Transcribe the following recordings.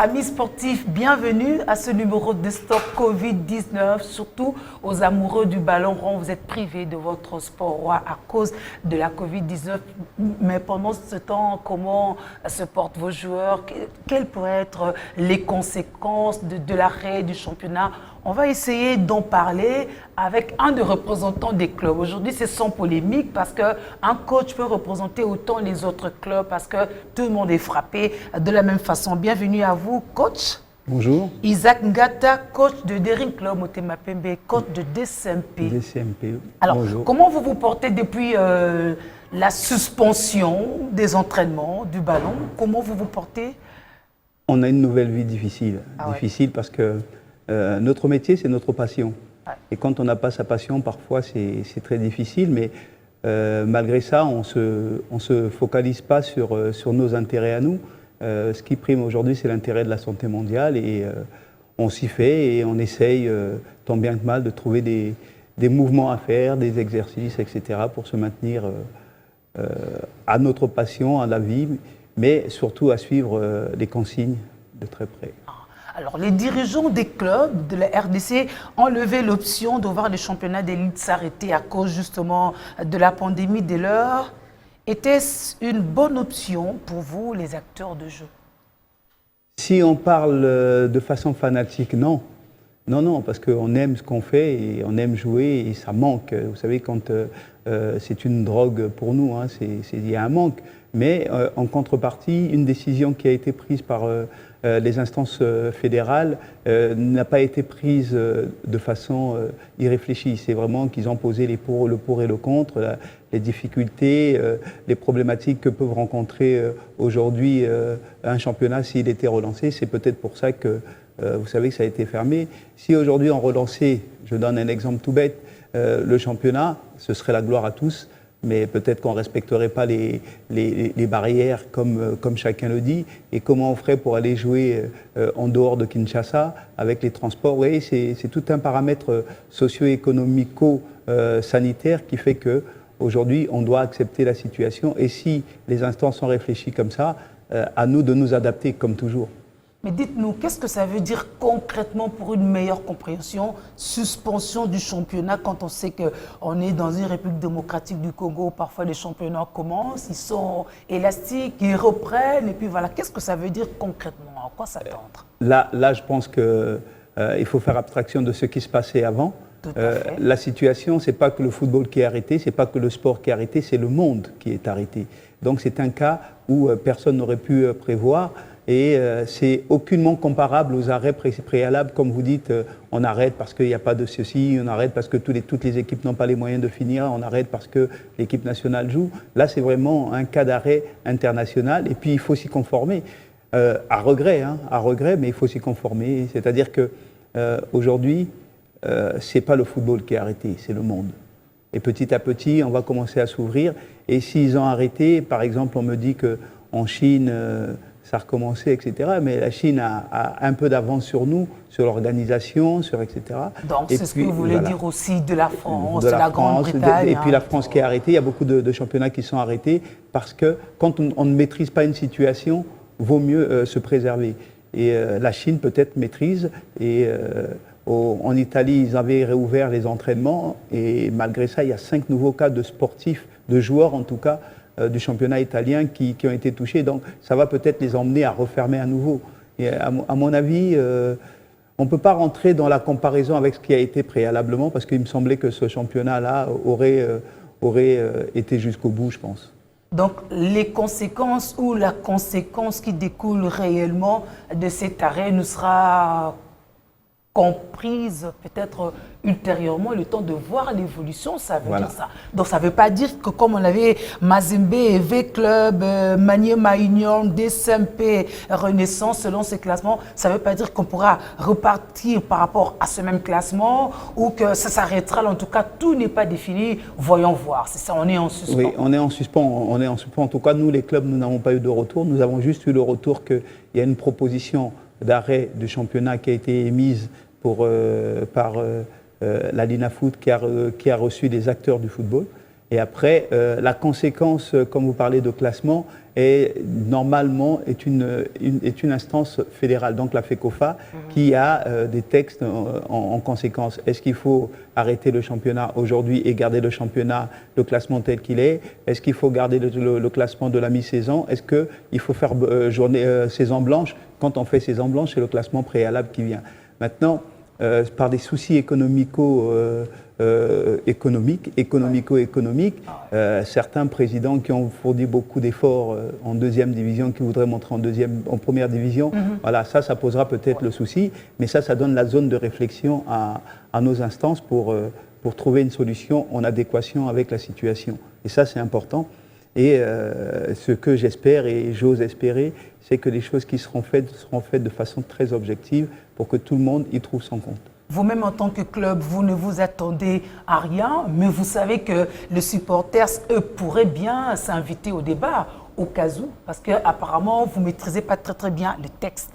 Amis sportifs, bienvenue à ce numéro de Stop Covid-19, surtout aux amoureux du ballon rond. Vous êtes privés de votre sport roi à cause de la Covid-19. Mais pendant ce temps, comment se portent vos joueurs? Quelles pourraient être les conséquences de l'arrêt du championnat? On va essayer d'en parler avec un des représentants des clubs. Aujourd'hui, c'est sans polémique parce qu'un coach peut représenter autant les autres clubs parce que tout le monde est frappé de la même façon. Bienvenue à vous, coach. Bonjour. Isaac Ngata, coach de Daring Club Motema Pembe, coach de DCMP. DCMP. Alors, bonjour. Comment vous vous portez depuis la suspension des entraînements du ballon? Comment vous vous portez? On a une nouvelle vie difficile. Difficile parce que notre métier, c'est notre passion. Ouais. Et quand on n'a pas sa passion, parfois, c'est très difficile. Mais malgré ça, on se focalise pas sur nos intérêts à nous. Ce qui prime aujourd'hui, c'est l'intérêt de la santé mondiale. Et on s'y fait et on essaye, tant bien que mal, de trouver des mouvements à faire, des exercices, etc., pour se maintenir à notre passion, à la vie, mais surtout à suivre les consignes de très près. Alors, les dirigeants des clubs de la RDC ont levé l'option de voir les championnats d'élite s'arrêter à cause justement de la pandémie. Dès lors, était-ce une bonne option pour vous, les acteurs de jeu? Si on parle de façon fanatique, non. Non, parce qu'on aime ce qu'on fait et on aime jouer et ça manque. Vous savez, quand c'est une drogue pour nous, hein, il y a un manque. Mais en contrepartie, une décision qui a été prise par les instances fédérales n'a pas été prise de façon irréfléchie. C'est vraiment qu'ils ont posé le pour et le contre, les difficultés, les problématiques que peuvent rencontrer aujourd'hui un championnat s'il était relancé. C'est peut-être pour ça que vous savez que ça a été fermé. Si aujourd'hui on relançait, je donne un exemple tout bête, le championnat, ce serait la gloire à tous. Mais peut-être qu'on ne respecterait pas les barrières comme chacun le dit. Et comment on ferait pour aller jouer en dehors de Kinshasa avec les transports? Oui, c'est tout un paramètre socio-économico-sanitaire qui fait qu'aujourd'hui, on doit accepter la situation. Et si les instances ont réfléchi comme ça, à nous de nous adapter comme toujours. Mais dites-nous, qu'est-ce que ça veut dire concrètement pour une meilleure compréhension, suspension du championnat quand on sait qu'on est dans une République démocratique du Congo où parfois les championnats commencent, ils sont élastiques, ils reprennent, et puis voilà. Qu'est-ce que ça veut dire concrètement? À quoi s'attendre? Là, je pense qu'il faut faire abstraction de ce qui se passait avant. La situation, ce n'est pas que le football qui est arrêté, ce n'est pas que le sport qui est arrêté, c'est le monde qui est arrêté. Donc c'est un cas où personne n'aurait pu prévoir. Et c'est aucunement comparable aux arrêts préalables, comme vous dites, on arrête parce qu'il n'y a pas de ceci, on arrête parce que toutes les équipes n'ont pas les moyens de finir, on arrête parce que l'équipe nationale joue. Là, c'est vraiment un cas d'arrêt international et puis il faut s'y conformer. À regret, mais il faut s'y conformer. C'est-à-dire qu'aujourd'hui, ce n'est pas le football qui est arrêté, c'est le monde. Et petit à petit, on va commencer à s'ouvrir. Et s'ils ont arrêté, par exemple, on me dit qu'en Chine, ça a recommencé, etc. Mais la Chine a un peu d'avance sur nous, sur l'organisation, etc. Donc c'est ce que vous voulez dire aussi de la France, de la Grande-Bretagne. Et puis la France qui est arrêtée, il y a beaucoup de championnats qui sont arrêtés parce que quand on ne maîtrise pas une situation, vaut mieux se préserver. Et la Chine peut-être maîtrise. Et en Italie, ils avaient réouvert les entraînements. Et malgré ça, il y a 5 nouveaux cas de sportifs, de joueurs en tout cas, du championnat italien qui ont été touchés. Donc ça va peut-être les emmener à refermer à nouveau. Et à mon avis, on ne peut pas rentrer dans la comparaison avec ce qui a été préalablement parce qu'il me semblait que ce championnat-là aurait été jusqu'au bout, je pense. Donc les conséquences ou la conséquence qui découle réellement de cet arrêt ne sera comprise peut-être ultérieurement, le temps de voir l'évolution, ça veut dire ça. Donc ça ne veut pas dire que comme on avait Mazembe, V-Club, Maniema Union, DCMP, Renaissance selon ces classements, ça ne veut pas dire qu'on pourra repartir par rapport à ce même classement ou que ça s'arrêtera. En tout cas, tout n'est pas défini. Voyons voir. C'est ça, on est en suspens. Oui, on est en suspens. En tout cas, nous, les clubs, nous n'avons pas eu de retour. Nous avons juste eu le retour qu'il y a une proposition d'arrêt du championnat qui a été émise par la Linafoot qui a reçu les acteurs du football Et après, la conséquence, comme vous parlez de classement, normalement est une instance fédérale, donc la FECOFA, qui a des textes en conséquence. Est-ce qu'il faut arrêter le championnat aujourd'hui et garder le championnat, le classement tel qu'il est? Est-ce qu'il faut garder le classement de la mi-saison? Est-ce qu'il faut faire saison blanche? Quand on fait saison blanche, c'est le classement préalable qui vient. Maintenant, par des soucis économico-économiques, certains présidents qui ont fourni beaucoup d'efforts en deuxième division, qui voudraient montrer en première division, voilà, ça posera peut-être le souci, mais ça donne la zone de réflexion à nos instances pour trouver une solution en adéquation avec la situation. Et ça, c'est important. Et ce que j'espère et j'ose espérer, c'est que les choses qui seront faites de façon très objective pour que tout le monde y trouve son compte. Vous-même, en tant que club, vous ne vous attendez à rien, mais vous savez que les supporters, eux, pourraient bien s'inviter au débat, au cas où, parce qu'apparemment, vous ne maîtrisez pas très très bien le texte.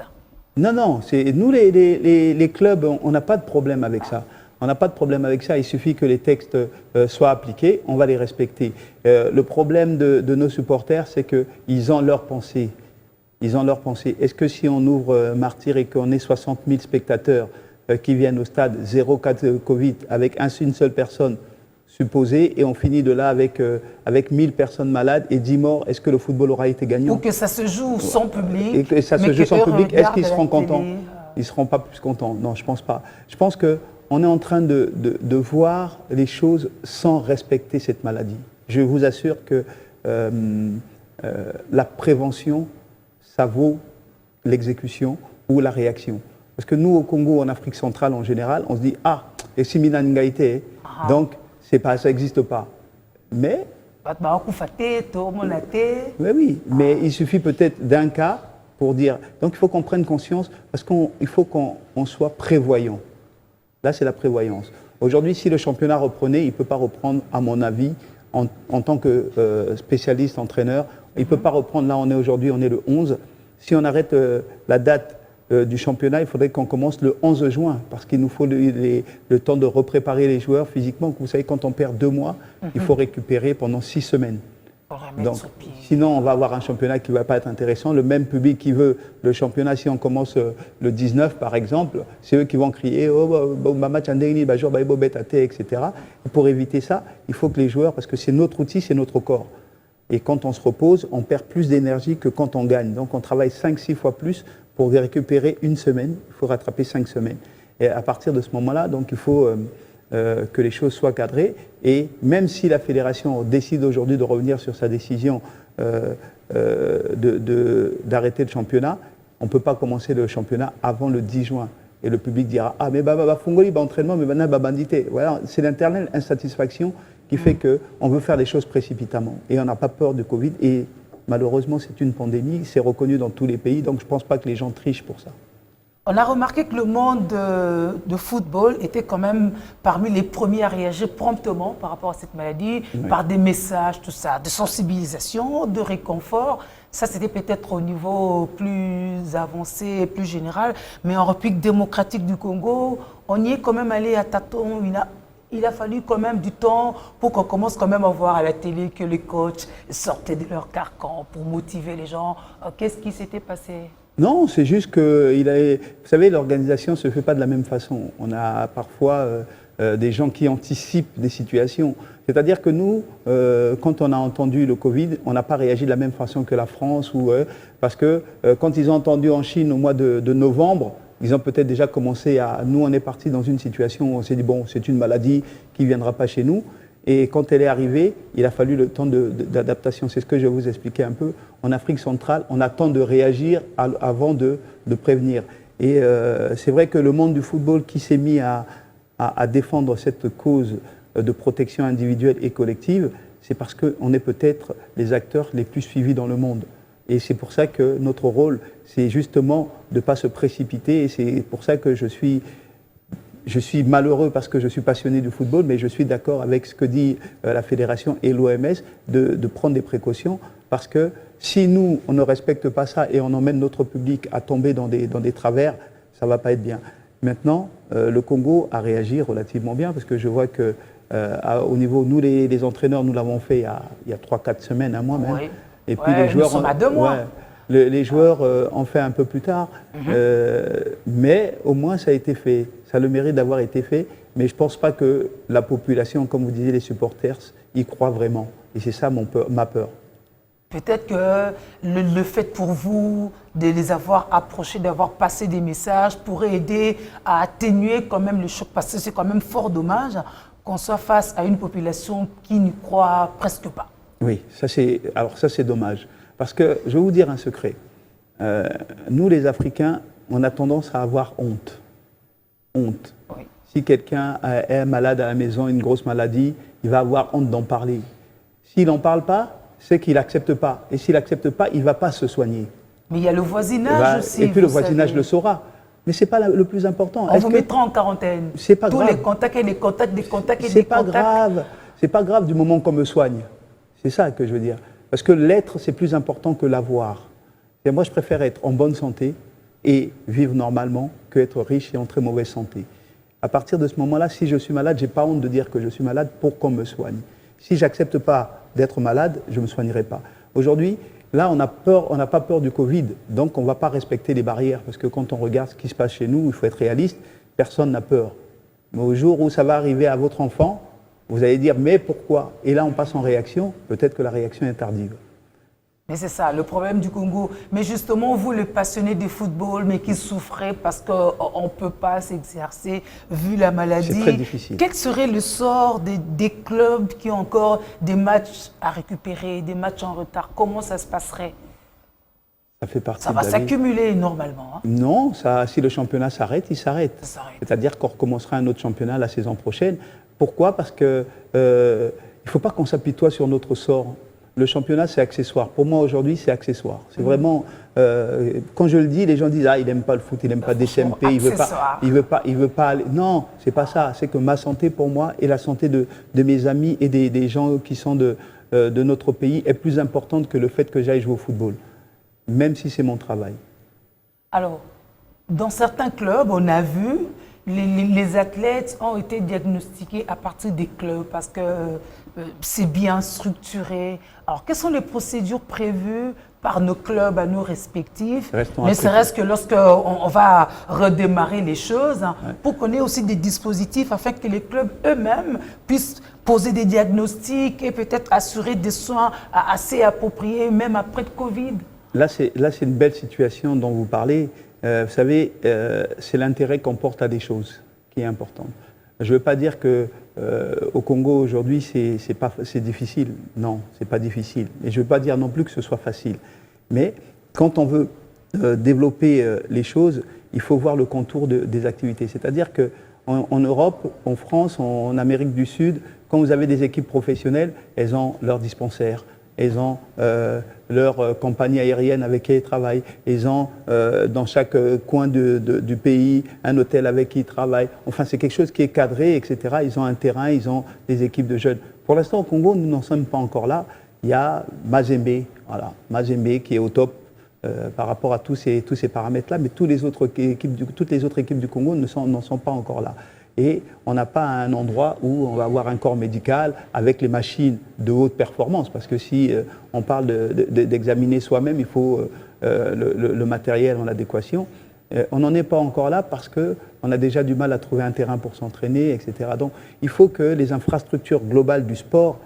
Non, nous, les clubs, on n'a pas de problème avec ça. On n'a pas de problème avec ça, il suffit que les textes soient appliqués, on va les respecter. Le problème de nos supporters, c'est qu'ils ont leur pensée. Est-ce que si on ouvre Martyr et qu'on ait 60 000 spectateurs qui viennent au stade, 0 cas de Covid, avec une seule personne supposée, et on finit de là avec 1000 personnes malades et 10 morts, est-ce que le football aura été gagnant? Ou que ça se joue sans public. Et que ça se joue sans public, est-ce qu'ils seront contents? Ils ne seront pas plus contents. Non, je ne pense pas. Je pense qu'on est en train de voir les choses sans respecter cette maladie. Je vous assure que la prévention, ça vaut l'exécution ou la réaction. Parce que nous, au Congo, en Afrique centrale en général, on se dit « Ah, et si Minangaïté, donc ça n'existe pas. » Mais oui, mais il suffit peut-être d'un cas pour dire... Donc il faut qu'on prenne conscience, parce qu'il faut qu'on soit prévoyant. Là, c'est la prévoyance. Aujourd'hui, si le championnat reprenait, il ne peut pas reprendre, à mon avis, en tant que spécialiste, entraîneur, il ne peut pas reprendre, là on est aujourd'hui, on est le 11. Si on arrête la date du championnat, il faudrait qu'on commence le 11 juin, parce qu'il nous faut le temps de repréparer les joueurs physiquement. Vous savez, quand on perd 2 mois, il faut récupérer pendant 6 semaines. Donc, sinon, on va avoir un championnat qui ne va pas être intéressant. Le même public qui veut le championnat, si on commence le 19, par exemple, c'est eux qui vont crier « Oh, match andeni, jour baibo betate », etc. Et pour éviter ça, il faut que les joueurs, parce que c'est notre outil, c'est notre corps. Et quand on se repose, on perd plus d'énergie que quand on gagne. Donc, on travaille 5-6 fois plus pour récupérer une semaine. Il faut rattraper 5 semaines. Et à partir de ce moment-là, donc, il faut... que les choses soient cadrées, et même si la fédération décide aujourd'hui de revenir sur sa décision d'arrêter le championnat, on ne peut pas commencer le championnat avant le 10 juin. Et le public dira « Ah, mais Fongoli, entraînement, mais maintenant, bandité ». Voilà, c'est l'éternelle insatisfaction qui fait qu'on veut faire les choses précipitamment. Et on n'a pas peur de Covid, et malheureusement, c'est une pandémie, c'est reconnu dans tous les pays, donc je ne pense pas que les gens trichent pour ça. On a remarqué que le monde de football était quand même parmi les premiers à réagir promptement par rapport à cette maladie, par des messages, tout ça, de sensibilisation, de réconfort. Ça, c'était peut-être au niveau plus avancé, plus général. Mais en République démocratique du Congo, on y est quand même allé à tâtons. Il a fallu quand même du temps pour qu'on commence quand même à voir à la télé que les coachs sortaient de leur carcan pour motiver les gens. Qu'est-ce qui s'était passé ? Non, c'est juste que, vous savez, l'organisation ne se fait pas de la même façon. On a parfois des gens qui anticipent des situations. C'est-à-dire que nous, quand on a entendu le Covid, on n'a pas réagi de la même façon que la France, parce que quand ils ont entendu en Chine au mois de novembre, ils ont peut-être déjà commencé à... Nous, on est parti dans une situation où on s'est dit, bon, c'est une maladie qui ne viendra pas chez nous. Et quand elle est arrivée, il a fallu le temps d'adaptation. C'est ce que je vais vous expliquer un peu. En Afrique centrale, on attend de réagir avant de prévenir. Et c'est vrai que le monde du football qui s'est mis à défendre cette cause de protection individuelle et collective, c'est parce qu'on est peut-être les acteurs les plus suivis dans le monde. Et c'est pour ça que notre rôle, c'est justement de ne pas se précipiter. Et c'est pour ça que je suis malheureux parce que je suis passionné du football, mais je suis d'accord avec ce que dit la Fédération et l'OMS de prendre des précautions, parce que si nous, on ne respecte pas ça et on emmène notre public à tomber dans des travers, ça ne va pas être bien. Maintenant, le Congo a réagi relativement bien parce que je vois que au niveau, nous les entraîneurs, nous l'avons fait il y a 3-4 semaines, un mois même. Oui. Et puis les joueurs, nous sommes à 2 mois. les joueurs ont fait un peu plus tard. Mais au moins ça a été fait. Ça a le mérite d'avoir été fait. Mais je ne pense pas que la population, comme vous disiez, les supporters, y croient vraiment. Et c'est ça ma peur. Peut-être que le fait pour vous de les avoir approchés, d'avoir passé des messages pourrait aider à atténuer quand même le choc, parce que c'est quand même fort dommage qu'on soit face à une population qui n'y croit presque pas. Oui, ça c'est dommage. Parce que je vais vous dire un secret. Nous les Africains, on a tendance à avoir honte. Honte. Oui. Si quelqu'un est malade à la maison, une grosse maladie, il va avoir honte d'en parler. S'il n'en parle pas, c'est qu'il n'accepte pas. Et s'il n'accepte pas, il ne va pas se soigner. Mais il y a le voisinage aussi. Et puis le voisinage le saura. Mais ce n'est pas le plus important. On vous mettra en quarantaine. C'est pas Tous grave. les contacts et les contacts, des contacts et C'est des pas contacts. grave. C'est pas grave du moment qu'on me soigne. C'est ça que je veux dire. Parce que l'être, c'est plus important que l'avoir. Et moi, je préfère être en bonne santé et vivre normalement qu'être riche et en très mauvaise santé. À partir de ce moment-là, si je suis malade, je n'ai pas honte de dire que je suis malade pour qu'on me soigne. Si je n'accepte pas d'être malade, je ne me soignerai pas. Aujourd'hui, là, on n'a pas peur du Covid, donc on ne va pas respecter les barrières, parce que quand on regarde ce qui se passe chez nous, il faut être réaliste, personne n'a peur. Mais au jour où ça va arriver à votre enfant, vous allez dire, mais pourquoi? Et là, on passe en réaction, peut-être que la réaction est tardive. Mais c'est ça, le problème du Congo. Mais justement, vous, le passionné du football, mais qui souffrez parce qu'on ne peut pas s'exercer vu la maladie. C'est très difficile. Quel serait le sort des clubs qui ont encore des matchs à récupérer, des matchs en retard? Comment ça se passerait? Ça fait partie Ça va de la vie. s'accumuler normalement. Hein? Non, si le championnat s'arrête, il s'arrête. Ça s'arrête. C'est-à-dire qu'on recommencera un autre championnat la saison prochaine. Pourquoi? Parce que il ne faut pas qu'on s'apitoie sur notre sort. Le championnat, c'est accessoire. Pour moi, aujourd'hui, c'est accessoire. C'est vraiment... quand je le dis, les gens disent « Ah, il n'aime pas le foot, il n'aime pas DCMP, il ne veut pas aller... » Non, c'est pas ça. C'est que ma santé, pour moi, et la santé de mes amis et des gens qui sont de notre pays est plus importante que le fait que j'aille jouer au football, même si c'est mon travail. Alors, dans certains clubs, on a vu, les athlètes ont été diagnostiqués à partir des clubs parce que c'est bien structuré. Alors, quelles sont les procédures prévues par nos clubs à nous respectifs, ne serait-ce que lorsqu'on va redémarrer les choses, hein, pour qu'on ait aussi des dispositifs afin que les clubs eux-mêmes puissent poser des diagnostics et peut-être assurer des soins assez appropriés, même après le Covid? Là, c'est une belle situation dont vous parlez. Vous savez, c'est l'intérêt qu'on porte à des choses qui est important. Je ne veux pas dire qu'au Congo aujourd'hui c'est difficile. Non, c'est pas difficile. Et je ne veux pas dire non plus que ce soit facile. Mais quand on veut développer les choses, il faut voir le contour des activités. C'est-à-dire qu'en Europe, en France, en Amérique du Sud, quand vous avez des équipes professionnelles, elles ont leur dispensaire. Elles ont leur compagnie aérienne avec qui elles travaillent. Elles ont dans chaque coin du pays un hôtel avec qui ils travaillent. Enfin, c'est quelque chose qui est cadré, etc. Ils ont un terrain, ils ont des équipes de jeunes. Pour l'instant, au Congo, nous n'en sommes pas encore là. Il y a Mazembe, voilà, Mazembe qui est au top par rapport à tous ces paramètres-là, mais toutes les autres équipes du Congo n'en sont pas encore là. Et on n'a pas un endroit où on va avoir un corps médical avec les machines de haute performance. Parce que si on parle d'examiner soi-même, il faut le matériel en adéquation. On n'en est pas encore là parce qu'on a déjà du mal à trouver un terrain pour s'entraîner, etc. Donc il faut que les infrastructures globales du sport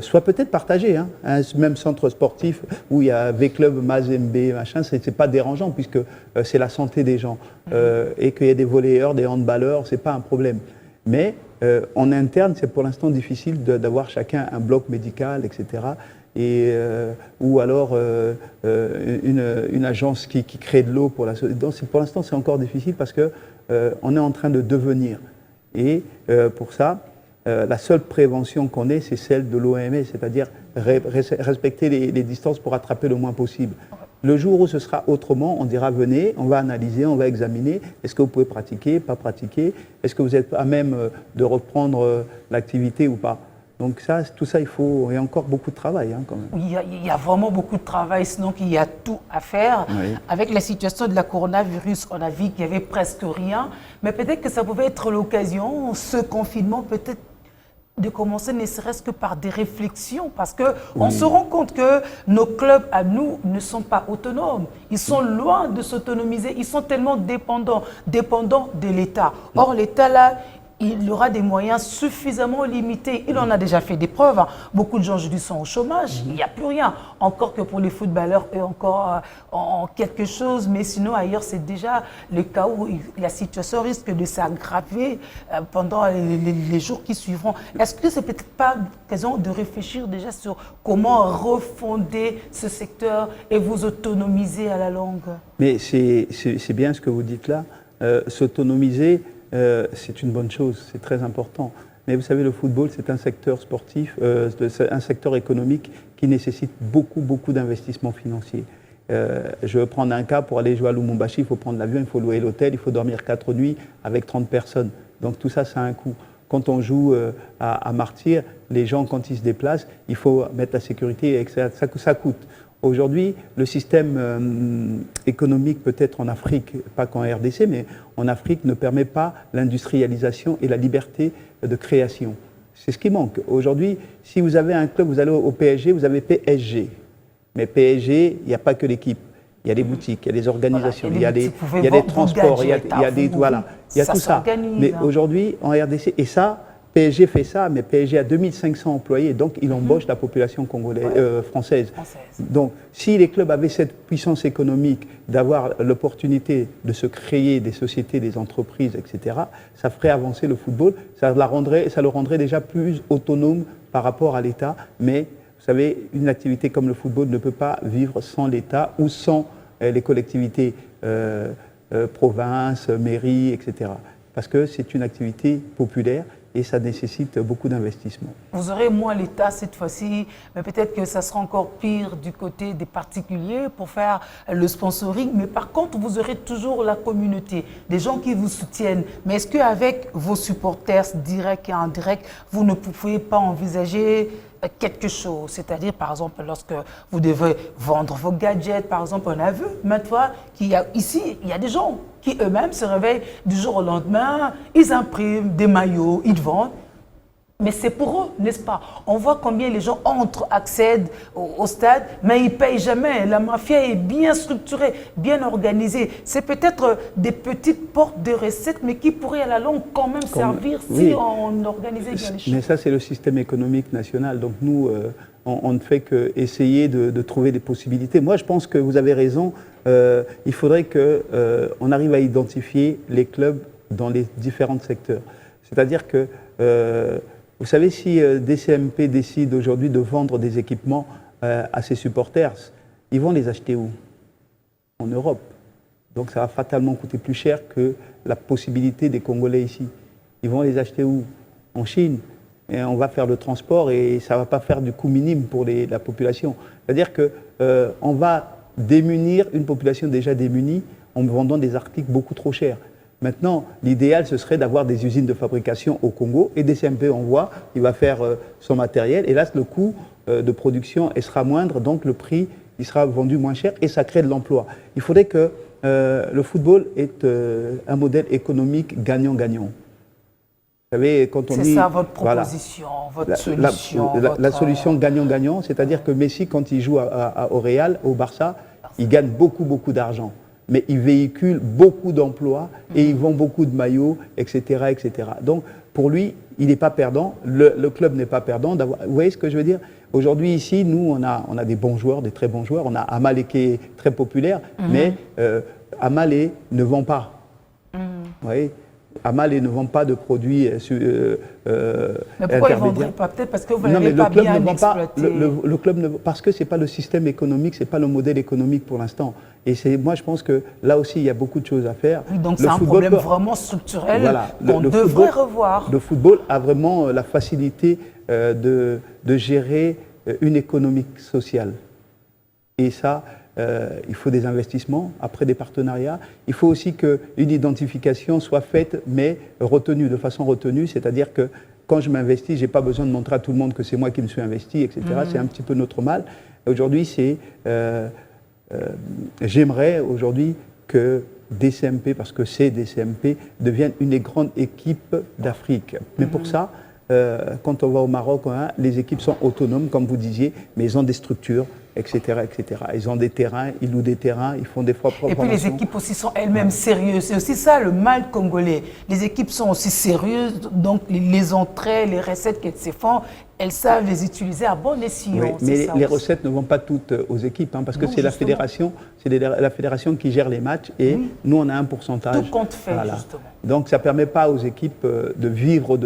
soient peut-être partagées. Hein. Un même centre sportif où il y a V-Club, Mazembe, machin, c'est pas dérangeant puisque c'est la santé des gens. Et qu'il y ait des volleyeurs, des handballeurs, c'est pas un problème. Mais en interne, c'est pour l'instant difficile d'avoir chacun un bloc médical, etc. Et, ou alors une agence qui crée de l'eau pour la... Donc pour l'instant, c'est encore difficile parce qu'on est en train de devenir. Et pour ça, la seule prévention qu'on ait, c'est celle de l'OMS, c'est-à-dire respecter les distances pour attraper le moins possible. Le jour où ce sera autrement, on dira venez, on va analyser, on va examiner. Est-ce que vous pouvez pratiquer, pas pratiquer? Est-ce que vous êtes à même de reprendre l'activité ou pas? Donc ça, tout ça, il y a encore beaucoup de travail quand même. Il y a vraiment beaucoup de travail, sinon qu'il y a tout à faire. Oui. Avec la situation de la coronavirus, on a vu qu'il n'y avait presque rien, mais peut-être que ça pouvait être l'occasion, ce confinement, peut-être de commencer ne serait-ce que par des réflexions, parce qu'on se rend compte que nos clubs à nous ne sont pas autonomes. Ils sont loin de s'autonomiser, ils sont tellement dépendants de l'État. Or, l'État, là, il aura des moyens suffisamment limités. Il en a déjà fait des preuves. Beaucoup de gens aujourd'hui sont au chômage. Il n'y a plus rien. Encore que pour les footballeurs, eux encore en quelque chose. Mais sinon, ailleurs, c'est déjà le cas où la situation risque de s'aggraver pendant les jours qui suivront. Est-ce que c'est peut-être pas l'occasion de réfléchir déjà sur comment refonder ce secteur et vous autonomiser à la longue? Mais c'est bien ce que vous dites là. S'autonomiser, c'est une bonne chose, c'est très important. Mais vous savez, le football, c'est un secteur sportif, un secteur économique qui nécessite beaucoup d'investissements financiers. Je vais prendre un cas, pour aller jouer à Lumumbashi, il faut prendre l'avion, il faut louer l'hôtel, il faut dormir 4 nuits avec 30 personnes. Donc tout ça, ça a un coût. Quand on joue à Martyr, les gens, quand ils se déplacent, il faut mettre la sécurité, et ça coûte. Aujourd'hui, le système économique, peut-être en Afrique, pas qu'en RDC, mais en Afrique, ne permet pas l'industrialisation et la liberté de création. C'est ce qui manque. Aujourd'hui, si vous avez un club, vous allez au PSG, vous avez PSG. Mais PSG, il n'y a pas que l'équipe. Il y a des boutiques, il y a des organisations, il y a des transports, il y a tout ça. Mais aujourd'hui, en RDC, et ça, PSG fait ça, mais PSG a 2500 employés, donc il embauche la population française. Donc, si les clubs avaient cette puissance économique d'avoir l'opportunité de se créer des sociétés, des entreprises, etc., ça ferait avancer le football, ça le rendrait déjà plus autonome par rapport à l'État. Mais vous savez, une activité comme le football ne peut pas vivre sans l'État ou sans les collectivités, provinces, mairies, etc. Parce que c'est une activité populaire et ça nécessite beaucoup d'investissement. Vous aurez moins l'État cette fois-ci, mais peut-être que ça sera encore pire du côté des particuliers pour faire le sponsoring. Mais par contre, vous aurez toujours la communauté, des gens qui vous soutiennent. Mais est-ce qu'avec vos supporters directs et indirects, vous ne pouvez pas envisager quelque chose, c'est-à-dire par exemple lorsque vous devez vendre vos gadgets, par exemple on a vu maintes fois qu'il y a ici, il y a des gens qui eux-mêmes se réveillent du jour au lendemain, ils impriment des maillots, ils vendent, mais c'est pour eux, n'est-ce pas? On voit combien les gens entrent, accèdent au stade, mais ils ne payent jamais. La mafia est bien structurée, bien organisée. C'est peut-être des petites portes de recettes, mais qui pourraient à la longue quand même servir si on organisait bien les choses. Mais ça, c'est le système économique national. Donc nous, on ne fait qu'essayer de trouver des possibilités. Moi, je pense que vous avez raison. Il faudrait qu'on arrive à identifier les clubs dans les différents secteurs. C'est-à-dire que... vous savez, si DCMP décide aujourd'hui de vendre des équipements à ses supporters, ils vont les acheter où? En Europe. Donc ça va fatalement coûter plus cher que la possibilité des Congolais ici. Ils vont les acheter où? En Chine. Et on va faire le transport et ça ne va pas faire du coût minime pour la population. C'est-à-dire qu'on va démunir une population déjà démunie en vendant des articles beaucoup trop chers. Maintenant, l'idéal, ce serait d'avoir des usines de fabrication au Congo et DCMP, on voit, il va faire son matériel et là, le coût de production sera moindre, donc le prix il sera vendu moins cher et ça crée de l'emploi. Il faudrait que le football ait un modèle économique gagnant-gagnant. Vous savez, quand on dit... C'est ça votre proposition, votre solution. La solution gagnant-gagnant, c'est-à-dire que Messi, quand il joue au Real, au Barça, il gagne beaucoup d'argent. Mais ils véhiculent beaucoup d'emplois et ils vendent beaucoup de maillots, etc., etc. Donc, pour lui, il n'est pas perdant, le club n'est pas perdant. Vous voyez ce que je veux dire? Aujourd'hui, ici, nous, on a des bons joueurs, des très bons joueurs. On a Amalé qui est très populaire, mais Amalé ne vend pas. Vous voyez? Amalé ne vend pas de produits mais pourquoi ils ne vendraient pas? Peut-être parce que vous n'avez pas bien exploité. Le club parce que ce n'est pas le système économique, ce n'est pas le modèle économique pour l'instant. Et moi, je pense que là aussi, il y a beaucoup de choses à faire. Oui, donc c'est un problème vraiment structurel qu'on devrait revoir. Le football a vraiment la facilité de gérer une économie sociale. Et ça, il faut des investissements, après des partenariats. Il faut aussi qu'une identification soit faite, mais retenue, de façon retenue, c'est-à-dire que quand je m'investis, je n'ai pas besoin de montrer à tout le monde que c'est moi qui me suis investi, etc. C'est un petit peu notre mal. Aujourd'hui, j'aimerais aujourd'hui que DCMP, parce que c'est DCMP, devienne une des grandes équipes d'Afrique. Mais pour ça, quand on va au Maroc, les équipes sont autonomes, comme vous disiez, mais ils ont des structures, etc., etc. Ils ont des terrains, ils louent des terrains, ils font des fois propres. Et puis les équipes aussi sont elles-mêmes sérieuses. C'est aussi ça le mal congolais. Les équipes sont aussi sérieuses, donc les entrées, les recettes qu'elles se font, elles savent les utiliser à bon escient. Oui, mais les recettes ne vont pas toutes aux équipes, parce que c'est la fédération qui gère les matchs et nous on a un pourcentage. Tout compte fait, justement. Donc ça ne permet pas aux équipes de vivre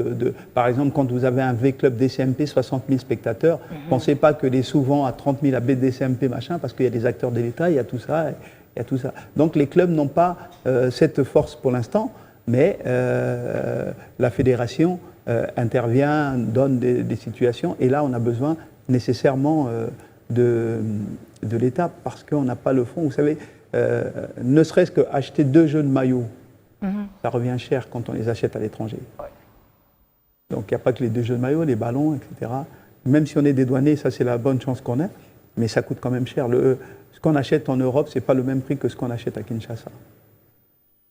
par exemple, quand vous avez un V-Club DCMP, 60 000 spectateurs, pensez pas que les sous vont à 30 000 à BDCMP, machin, parce qu'il y a des acteurs de l'État, il y a tout ça, il y a tout ça. Donc les clubs n'ont pas cette force pour l'instant, mais la fédération intervient, donne des situations, et là on a besoin nécessairement de l'État, parce qu'on n'a pas le fonds. Vous savez, ne serait-ce qu'acheter 2 jeux de maillots, ça revient cher quand on les achète à l'étranger. Ouais. Donc il n'y a pas que les 2 jeux de maillot, les ballons, etc. Même si on est dédouané, ça c'est la bonne chance qu'on a, mais ça coûte quand même cher. Ce qu'on achète en Europe, ce n'est pas le même prix que ce qu'on achète à Kinshasa.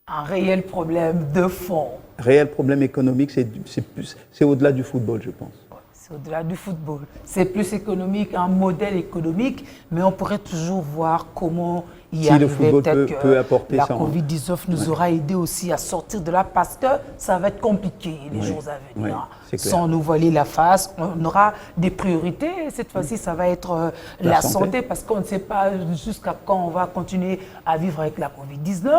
Un réel problème de fond. Réel problème économique, c'est au-delà du football, je pense. C'est au-delà du football. C'est plus économique, un modèle économique, mais on pourrait toujours voir comment y arriver. Le football peut apporter la ça. La Covid-19 nous aura aidé aussi à sortir de là, parce que ça va être compliqué les jours à venir. Sans nous voiler la face, on aura des priorités. Cette fois-ci, ça va être la santé, parce qu'on ne sait pas jusqu'à quand on va continuer à vivre avec la Covid-19.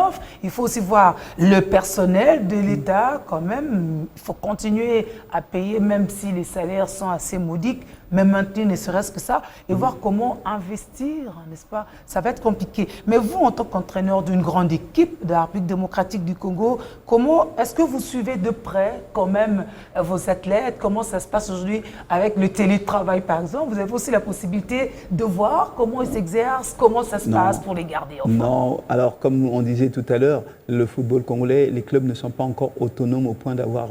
Il faut aussi voir le personnel de l'État, quand même. Il faut continuer à payer, même si les salaires sont assez modiques, mais maintenir ne serait-ce que ça, et voir comment investir, n'est-ce pas? Ça va être compliqué. Mais vous, en tant qu'entraîneur d'une grande équipe de la République démocratique du Congo, comment est-ce que vous suivez de près quand même vos athlètes? Comment ça se passe aujourd'hui avec le télétravail, par exemple? Vous avez aussi la possibilité de voir comment ils s'exercent, comment ça se passe pour les garder en forme. Non, alors comme on disait tout à l'heure, le football congolais, les clubs ne sont pas encore autonomes au point d'avoir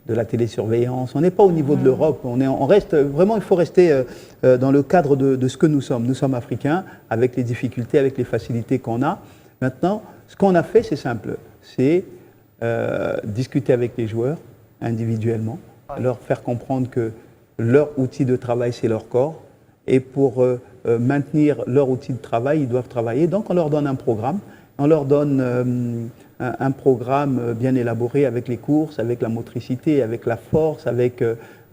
de la télésurveillance. On n'est pas au niveau de l'Europe. On reste vraiment, il faut rester dans le cadre de ce que nous sommes. Nous sommes africains, avec les difficultés, avec les facilités qu'on a. Maintenant, ce qu'on a fait, c'est simple. C'est discuter avec les joueurs individuellement, leur faire comprendre que leur outil de travail, c'est leur corps. Et pour maintenir leur outil de travail, ils doivent travailler. Donc, on leur donne un programme. On leur donne un programme bien élaboré avec les courses, avec la motricité, avec la force, avec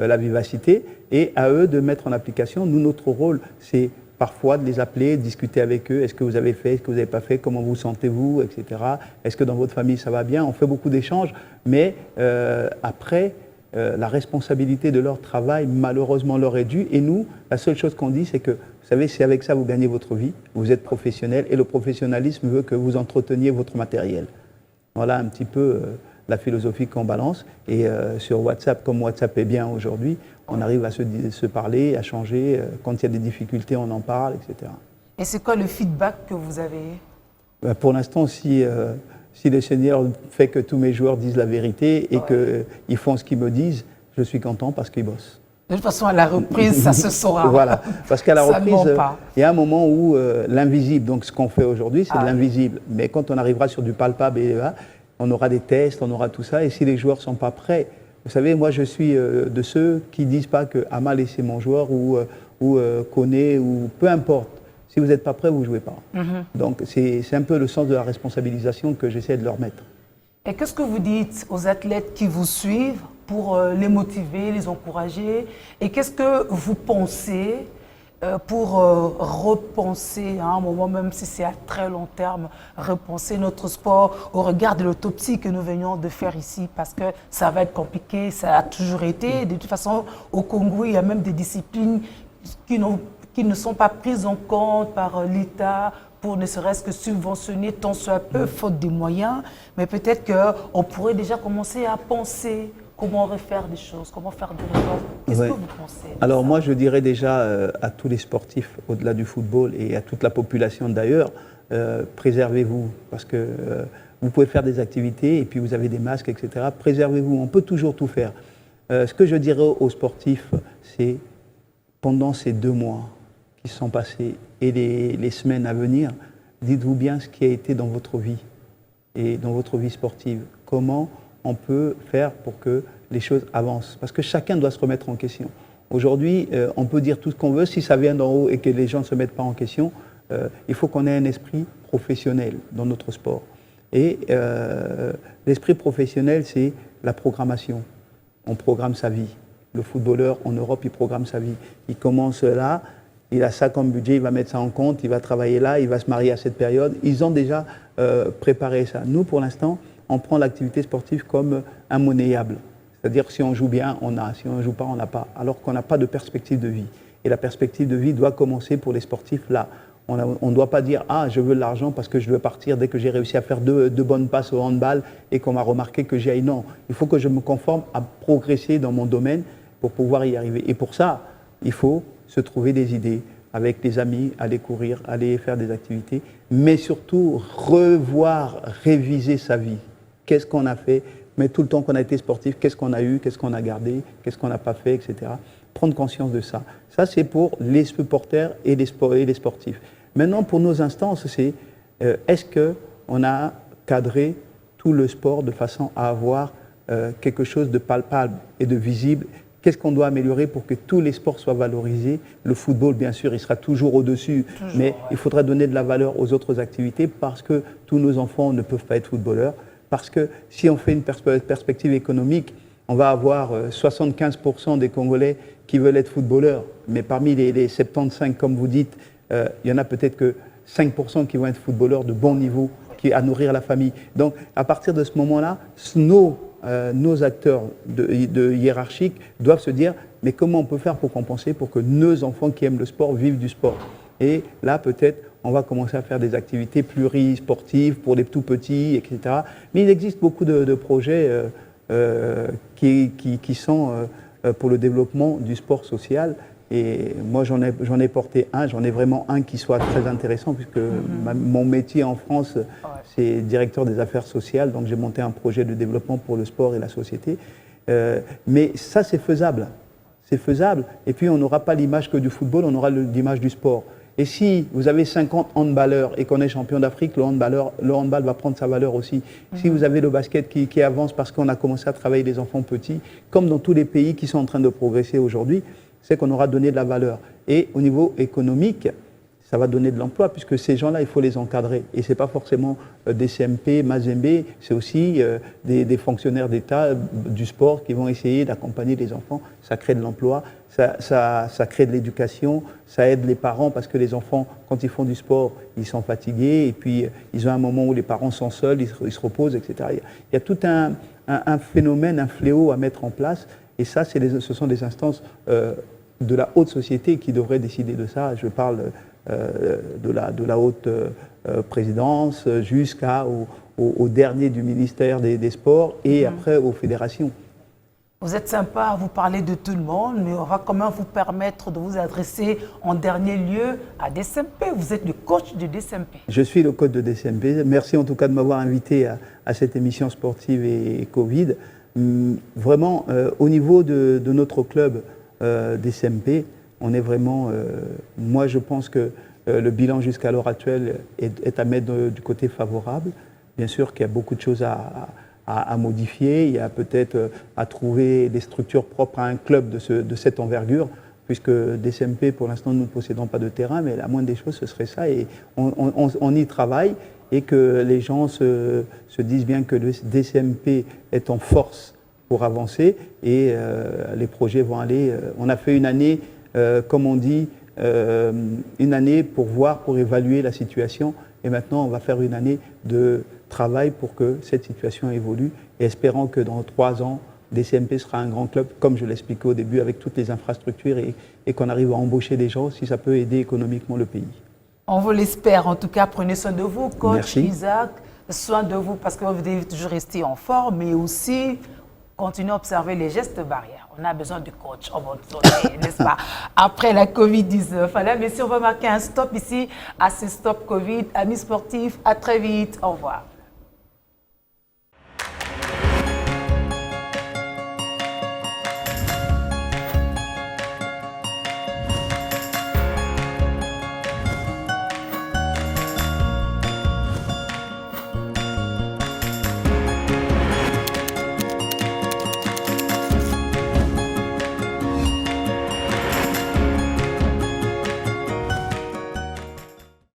la vivacité, et à eux de mettre en application. Nous, notre rôle, c'est parfois de les appeler, de discuter avec eux. Est-ce que vous avez fait, est-ce que vous n'avez pas fait, comment vous sentez-vous, etc. Est-ce que dans votre famille ça va bien? On fait beaucoup d'échanges, mais après, la responsabilité de leur travail, malheureusement, leur est due. Et nous, la seule chose qu'on dit, c'est que, vous savez, c'est avec ça que vous gagnez votre vie, vous êtes professionnel, et le professionnalisme veut que vous entreteniez votre matériel. Voilà un petit peu la philosophie qu'on balance. Et sur WhatsApp, comme WhatsApp est bien aujourd'hui, on arrive à se parler, à changer. Quand il y a des difficultés, on en parle, etc. Et c'est quoi le feedback que vous avez? Pour l'instant, si le Seigneur fait que tous mes joueurs disent la vérité et qu'ils font ce qu'ils me disent, je suis content parce qu'ils bossent. De toute façon, à la reprise, ça se saura. Voilà, parce qu'à la reprise, il y a un moment où l'invisible, donc ce qu'on fait aujourd'hui, c'est de l'invisible. Mais quand on arrivera sur du palpable, on aura des tests, on aura tout ça. Et si les joueurs ne sont pas prêts, vous savez, moi je suis de ceux qui ne disent pas que Amal c'est mon joueur ou Koné ou peu importe. Si vous n'êtes pas prêt, vous ne jouez pas. Donc c'est un peu le sens de la responsabilisation que j'essaie de leur mettre. Et qu'est-ce que vous dites aux athlètes qui vous suivent pour les motiver, les encourager? Et qu'est-ce que vous pensez pour repenser, à un moment, même si c'est à très long terme, repenser notre sport au regard de l'autopsie que nous venions de faire ici, parce que ça va être compliqué, ça a toujours été. De toute façon, au Congo, il y a même des disciplines qui ne sont pas prises en compte par l'État pour ne serait-ce que subventionner tant soit peu, faute des moyens. Mais peut-être qu'on pourrait déjà commencer à penser comment refaire des choses, comment faire des réformes. Qu'est-ce que vous pensez? Alors moi, je dirais déjà à tous les sportifs, au-delà du football, et à toute la population d'ailleurs, préservez-vous, parce que vous pouvez faire des activités, et puis vous avez des masques, etc. Préservez-vous, on peut toujours tout faire. Ce que je dirais aux sportifs, c'est pendant ces 2 mois qui sont passés et les semaines à venir, dites-vous bien ce qui a été dans votre vie et dans votre vie sportive. Comment on peut faire pour que les choses avancent? Parce que chacun doit se remettre en question. Aujourd'hui, on peut dire tout ce qu'on veut, si ça vient d'en haut et que les gens ne se mettent pas en question, il faut qu'on ait un esprit professionnel dans notre sport. Et l'esprit professionnel, c'est la programmation. On programme sa vie. Le footballeur en Europe, il programme sa vie. Il commence là, il a ça comme budget, il va mettre ça en compte, il va travailler là, il va se marier à cette période. Ils ont déjà préparé ça. Nous, pour l'instant, on prend l'activité sportive comme un monnayable. C'est-à-dire si on joue bien, on a. Si on ne joue pas, on n'a pas. Alors qu'on n'a pas de perspective de vie. Et la perspective de vie doit commencer pour les sportifs là. On ne doit pas dire « Ah, je veux de l'argent parce que je veux partir dès que j'ai réussi à faire deux bonnes passes au handball et qu'on m'a remarqué que j'y aille. » Non, il faut que je me conforme à progresser dans mon domaine pour pouvoir y arriver. Et pour ça, il faut se trouver des idées avec des amis, aller courir, aller faire des activités, mais surtout revoir, réviser sa vie. Qu'est-ce qu'on a fait? Mais tout le temps qu'on a été sportif, qu'est-ce qu'on a eu, qu'est-ce qu'on a gardé, qu'est-ce qu'on n'a pas fait, etc. Prendre conscience de ça. Ça, c'est pour les supporters et les sportifs. Maintenant, pour nos instances, c'est est-ce qu'on a cadré tout le sport de façon à avoir quelque chose de palpable et de visible? Qu'est-ce qu'on doit améliorer pour que tous les sports soient valorisés? Le football, bien sûr, il sera toujours au-dessus, mais il faudra donner de la valeur aux autres activités parce que tous nos enfants ne peuvent pas être footballeurs. Parce que si on fait une perspective économique, on va avoir 75% des Congolais qui veulent être footballeurs. Mais parmi les 75, comme vous dites, il y en a peut-être que 5% qui vont être footballeurs de bon niveau, à nourrir la famille. Donc, à partir de ce moment-là, nos acteurs de hiérarchiques doivent se dire « Mais comment on peut faire pour compenser pour que nos enfants qui aiment le sport vivent du sport ?» Et là, peut-être, on va commencer à faire des activités plurisportives pour les tout petits, etc. Mais il existe beaucoup de projets qui sont pour le développement du sport social. Et moi, j'en ai porté un, j'en ai vraiment un qui soit très intéressant, puisque mon métier en France, c'est directeur des affaires sociales. Donc, j'ai monté un projet de développement pour le sport et la société. Mais ça, c'est faisable. C'est faisable. Et puis, on n'aura pas l'image que du football, on aura l'image du sport. Et si vous avez 50 handballeurs et qu'on est champion d'Afrique, le handball va prendre sa valeur aussi. Si vous avez le basket qui avance parce qu'on a commencé à travailler les enfants petits, comme dans tous les pays qui sont en train de progresser aujourd'hui, c'est qu'on aura donné de la valeur. Et au niveau économique, ça va donner de l'emploi, puisque ces gens-là, il faut les encadrer. Et ce n'est pas forcément des CMP, Mazembe, c'est aussi des fonctionnaires d'État du sport qui vont essayer d'accompagner les enfants. Ça crée de l'emploi, ça crée de l'éducation, ça aide les parents, parce que les enfants, quand ils font du sport, ils sont fatigués, et puis ils ont un moment où les parents sont seuls, ils se reposent, etc. Il y a tout un phénomène, un fléau à mettre en place, et ça, ce sont des instances de la haute société qui devraient décider de ça. Je parle de la haute présidence jusqu'au dernier du ministère des Sports et après aux fédérations. Vous êtes sympa, vous parlez de tout le monde, mais on va quand même vous permettre de vous adresser en dernier lieu à DSMP. Vous êtes le coach de DSMP. Je suis le coach de DSMP. Merci en tout cas de m'avoir invité à cette émission sportive et Covid. Vraiment, au niveau de notre club DSMP, on est vraiment, moi je pense que le bilan jusqu'à l'heure actuelle est à mettre du côté favorable. Bien sûr qu'il y a beaucoup de choses à modifier, il y a peut-être à trouver des structures propres à un club de cette envergure, puisque DSMP, pour l'instant, nous ne possédons pas de terrain, mais la moindre des choses, ce serait ça, et on y travaille, et que les gens se disent bien que le DSMP est en force pour avancer, et les projets vont aller. On a fait une année, comme on dit, une année pour voir, pour évaluer la situation, et maintenant on va faire une année de travail pour que cette situation évolue, et espérant que dans 3 ans, DSMP sera un grand club, comme je l'expliquais au début, avec toutes les infrastructures, et qu'on arrive à embaucher des gens, si ça peut aider économiquement le pays. On vous l'espère. En tout cas, prenez soin de vous, coach. Merci. Isaac. Soin de vous, parce que vous devez toujours rester en forme, mais aussi continuez à observer les gestes barrières. On a besoin de coach en bonne santé, n'est-ce pas? Après la Covid-19. Voilà, mais si on va marquer un stop ici à ce Stop Covid. Amis sportifs, à très vite. Au revoir.